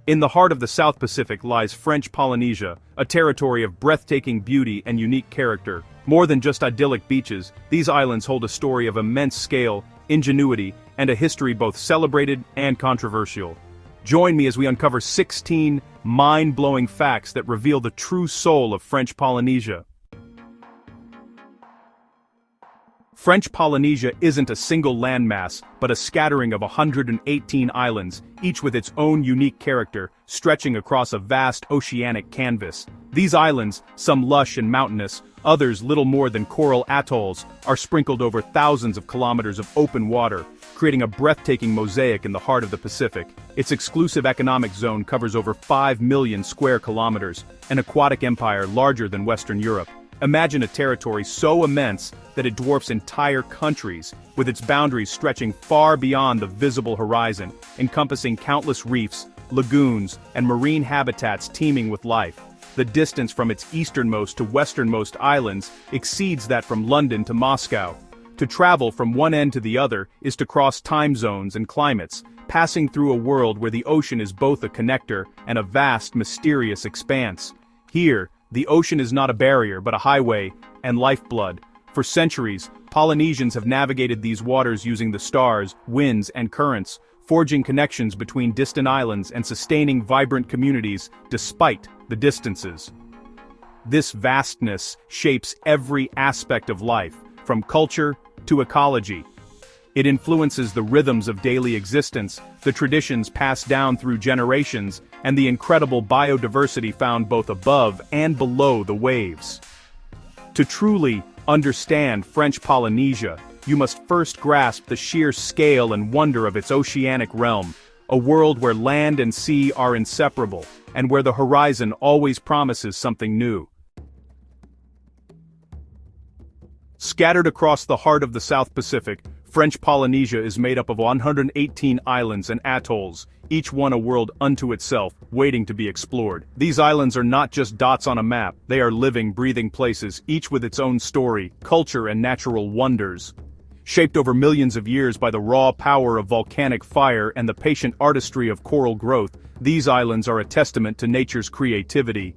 In the heart of the South Pacific lies French Polynesia, a territory of breathtaking beauty and unique character. More than just idyllic beaches, these islands hold a story of immense scale, ingenuity, and a history both celebrated and controversial. Join me as we uncover 16 mind-blowing facts that reveal the true soul of French Polynesia. French Polynesia isn't a single landmass, but a scattering of 118 islands, each with its own unique character, stretching across a vast oceanic canvas. These islands, some lush and mountainous, others little more than coral atolls, are sprinkled over thousands of kilometers of open water, creating a breathtaking mosaic in the heart of the Pacific. Its exclusive economic zone covers over 5 million square kilometers, an aquatic empire larger than Western Europe. Imagine a territory so immense that it dwarfs entire countries, with its boundaries stretching far beyond the visible horizon, encompassing countless reefs, lagoons, and marine habitats teeming with life. The distance from its easternmost to westernmost islands exceeds that from London to Moscow. To travel from one end to the other is to cross time zones and climates, passing through a world where the ocean is both a connector and a vast, mysterious expanse. Here, the ocean is not a barrier but a highway and lifeblood. For centuries, Polynesians have navigated these waters using the stars, winds, and currents, forging connections between distant islands and sustaining vibrant communities despite the distances. This vastness shapes every aspect of life, from culture to ecology. It influences the rhythms of daily existence, the traditions passed down through generations, and the incredible biodiversity found both above and below the waves. To truly understand French Polynesia, you must first grasp the sheer scale and wonder of its oceanic realm, a world where land and sea are inseparable, and where the horizon always promises something new. Scattered across the heart of the South Pacific, French Polynesia is made up of 118 islands and atolls, each one a world unto itself, waiting to be explored. These islands are not just dots on a map, they are living, breathing places, each with its own story, culture, and natural wonders. Shaped over millions of years by the raw power of volcanic fire and the patient artistry of coral growth, these islands are a testament to nature's creativity.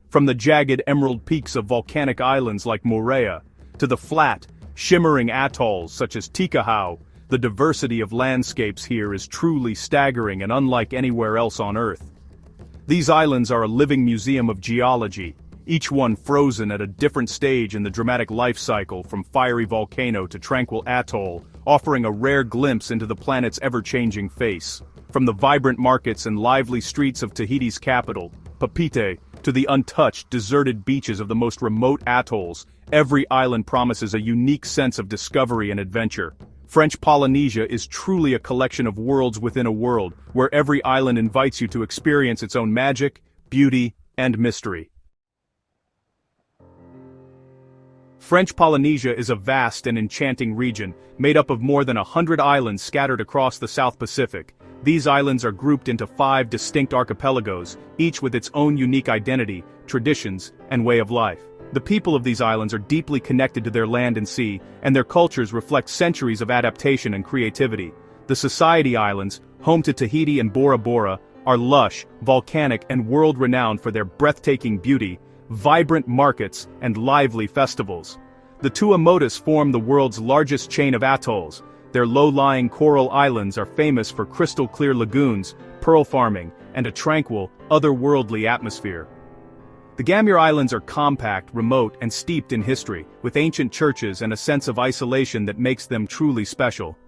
From the jagged emerald peaks of volcanic islands like Moorea, to the flat, shimmering atolls such as Tikahau, the diversity of landscapes here is truly staggering and unlike anywhere else on Earth. These islands are a living museum of geology, each one frozen at a different stage in the dramatic life cycle from fiery volcano to tranquil atoll, offering a rare glimpse into the planet's ever-changing face. From the vibrant markets and lively streets of Tahiti's capital, Papeete, to the untouched, deserted beaches of the most remote atolls, every island promises a unique sense of discovery and adventure. French Polynesia is truly a collection of worlds within a world, where every island invites you to experience its own magic, beauty, and mystery. French Polynesia is a vast and enchanting region, made up of more than 100 islands scattered across the South Pacific. These islands are grouped into 5 distinct archipelagos, each with its own unique identity, traditions, and way of life. The people of these islands are deeply connected to their land and sea, and their cultures reflect centuries of adaptation and creativity. The Society Islands, home to Tahiti and Bora Bora, are lush, volcanic, and world-renowned for their breathtaking beauty, vibrant markets, and lively festivals. The Tuamotus form the world's largest chain of atolls. Their low-lying coral islands are famous for crystal-clear lagoons, pearl farming, and a tranquil, otherworldly atmosphere. The Gambier Islands are compact, remote, and steeped in history, with ancient churches and a sense of isolation that makes them truly special.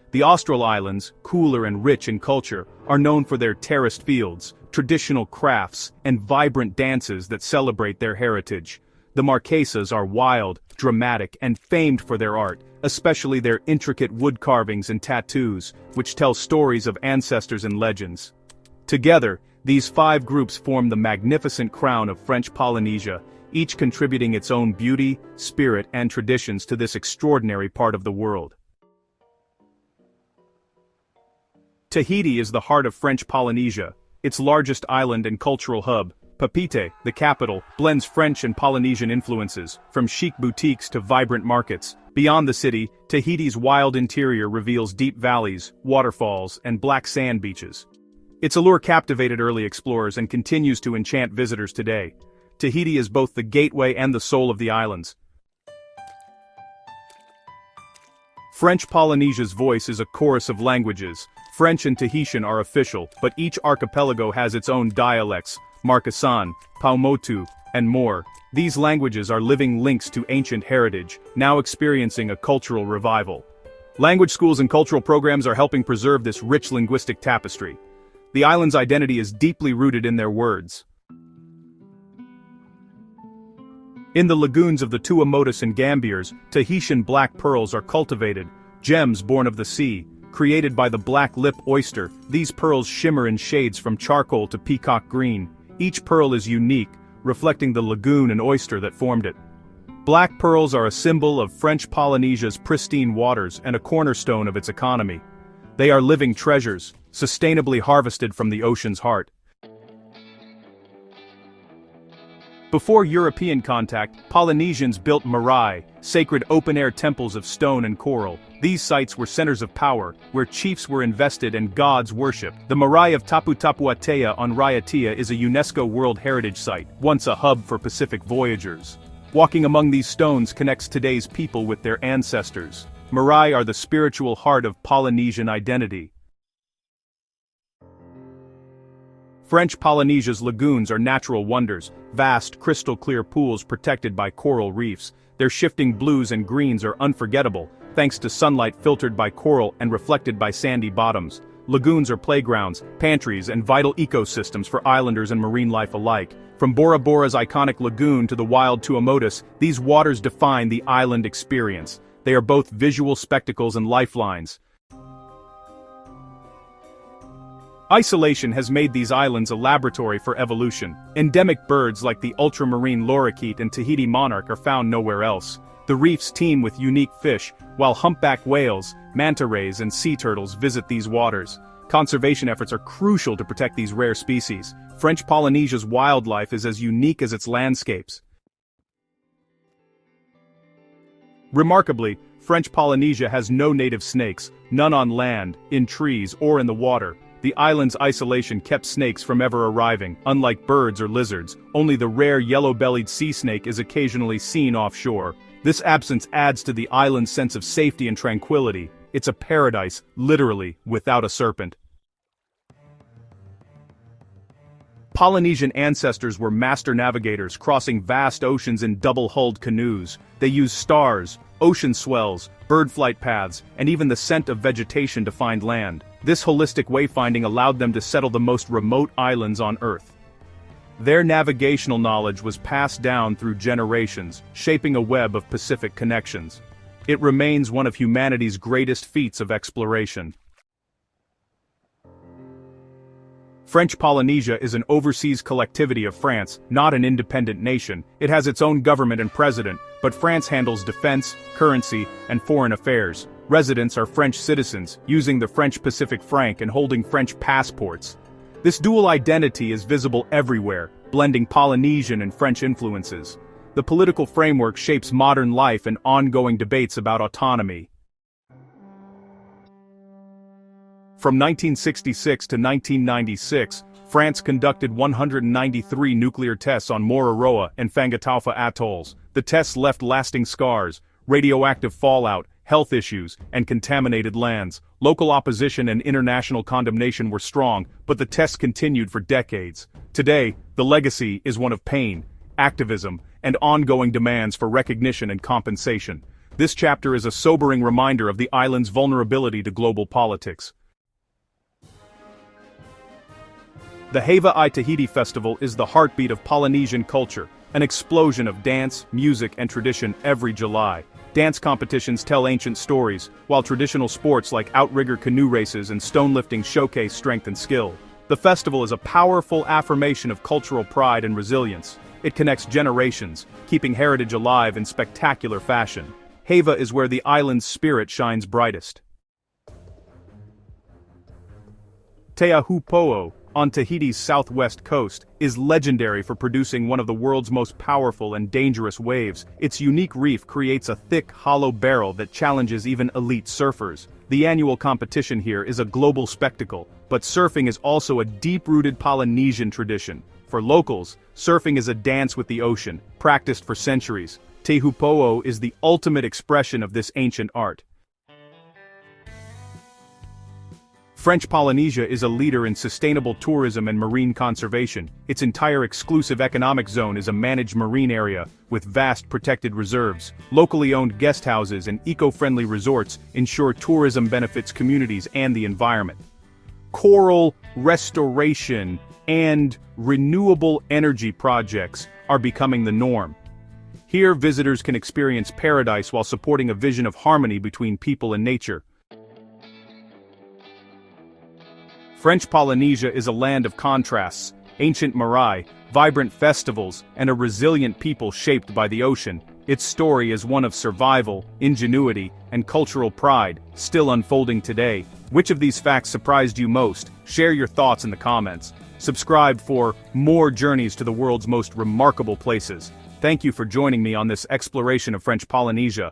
The Austral Islands, cooler and rich in culture, are known for their terraced fields, traditional crafts, and vibrant dances that celebrate their heritage. The Marquesas are wild, dramatic, and famed for their art, especially their intricate wood carvings and tattoos, which tell stories of ancestors and legends. Together, these 5 groups form the magnificent crown of French Polynesia, each contributing its own beauty, spirit, and traditions to this extraordinary part of the world. Tahiti is the heart of French Polynesia. Its largest island and cultural hub, Papeete, the capital, blends French and Polynesian influences, from chic boutiques to vibrant markets. Beyond the city, Tahiti's wild interior reveals deep valleys, waterfalls, and black sand beaches. Its allure captivated early explorers and continues to enchant visitors today. Tahiti is both the gateway and the soul of the islands. French Polynesia's voice is a chorus of languages. French and Tahitian are official, but each archipelago has its own dialects, Marquesan, Paumotu, and more. These languages are living links to ancient heritage, now experiencing a cultural revival. Language schools and cultural programs are helping preserve this rich linguistic tapestry. The island's identity is deeply rooted in their words. In the lagoons of the Tuamotus and Gambiers, Tahitian black pearls are cultivated, gems born of the sea. Created by the black lip oyster, these pearls shimmer in shades from charcoal to peacock green. Each pearl is unique, reflecting the lagoon and oyster that formed it. Black pearls are a symbol of French Polynesia's pristine waters and a cornerstone of its economy. They are living treasures, sustainably harvested from the ocean's heart. Before European contact, Polynesians built marae, sacred open-air temples of stone and coral. These sites were centers of power, where chiefs were invested and gods worshipped. The marae of Tapu Tapu Atea on Raiatea is a UNESCO World Heritage Site, once a hub for Pacific voyagers. Walking among these stones connects today's people with their ancestors. Marae are the spiritual heart of Polynesian identity. French Polynesia's lagoons are natural wonders, vast, crystal-clear pools protected by coral reefs. Their shifting blues and greens are unforgettable, thanks to sunlight filtered by coral and reflected by sandy bottoms. Lagoons are playgrounds, pantries, and vital ecosystems for islanders and marine life alike. From Bora Bora's iconic lagoon to the wild Tuamotus, these waters define the island experience. They are both visual spectacles and lifelines. Isolation has made these islands a laboratory for evolution. Endemic birds like the ultramarine lorikeet and Tahiti monarch are found nowhere else. The reefs teem with unique fish, while humpback whales, manta rays, and sea turtles visit these waters. Conservation efforts are crucial to protect these rare species. French Polynesia's wildlife is as unique as its landscapes. Remarkably, French Polynesia has no native snakes, none on land, in trees, or in the water. The island's isolation kept snakes from ever arriving. Unlike birds or lizards, only the rare yellow-bellied sea snake is occasionally seen offshore. This absence adds to the island's sense of safety and tranquility. It's a paradise, literally, without a serpent. Polynesian ancestors were master navigators, crossing vast oceans in double-hulled canoes. They used stars, ocean swells, bird flight paths, and even the scent of vegetation to find land. This holistic wayfinding allowed them to settle the most remote islands on Earth. Their navigational knowledge was passed down through generations, shaping a web of Pacific connections. It remains one of humanity's greatest feats of exploration. French Polynesia is an overseas collectivity of France, not an independent nation. It has its own government and president, but France handles defense, currency, and foreign affairs. Residents are French citizens, using the French Pacific franc and holding French passports. This dual identity is visible everywhere, blending Polynesian and French influences. The political framework shapes modern life and ongoing debates about autonomy. From 1966 to 1996, France conducted 193 nuclear tests on Mororoa and Fangataufa atolls. The tests left lasting scars, radioactive fallout, health issues, and contaminated lands. Local opposition and international condemnation were strong, but the tests continued for decades. Today, the legacy is one of pain, activism, and ongoing demands for recognition and compensation. This chapter is a sobering reminder of the island's vulnerability to global politics. The Heva I Tahiti Festival is the heartbeat of Polynesian culture, an explosion of dance, music, and tradition every July. Dance competitions tell ancient stories, while traditional sports like outrigger canoe races and stone lifting showcase strength and skill. The festival is a powerful affirmation of cultural pride and resilience. It connects generations, keeping heritage alive in spectacular fashion. Heva is where the island's spirit shines brightest. Teahupo'o, on Tahiti's southwest coast, is legendary for producing one of the world's most powerful and dangerous waves. Its unique reef creates a thick, hollow barrel that challenges even elite surfers. The annual competition here is a global spectacle, but surfing is also a deep-rooted Polynesian tradition. For locals, surfing is a dance with the ocean, practiced for centuries. Tehupo'o is the ultimate expression of this ancient art. French Polynesia is a leader in sustainable tourism and marine conservation. Its entire exclusive economic zone is a managed marine area, with vast protected reserves. Locally owned guest houses and eco-friendly resorts ensure tourism benefits communities and the environment. Coral restoration and renewable energy projects are becoming the norm. Here, visitors can experience paradise while supporting a vision of harmony between people and nature. French Polynesia is a land of contrasts, ancient marae, vibrant festivals, and a resilient people shaped by the ocean. Its story is one of survival, ingenuity, and cultural pride, still unfolding today. Which of these facts surprised you most? Share your thoughts in the comments. Subscribe for more journeys to the world's most remarkable places. Thank you for joining me on this exploration of French Polynesia.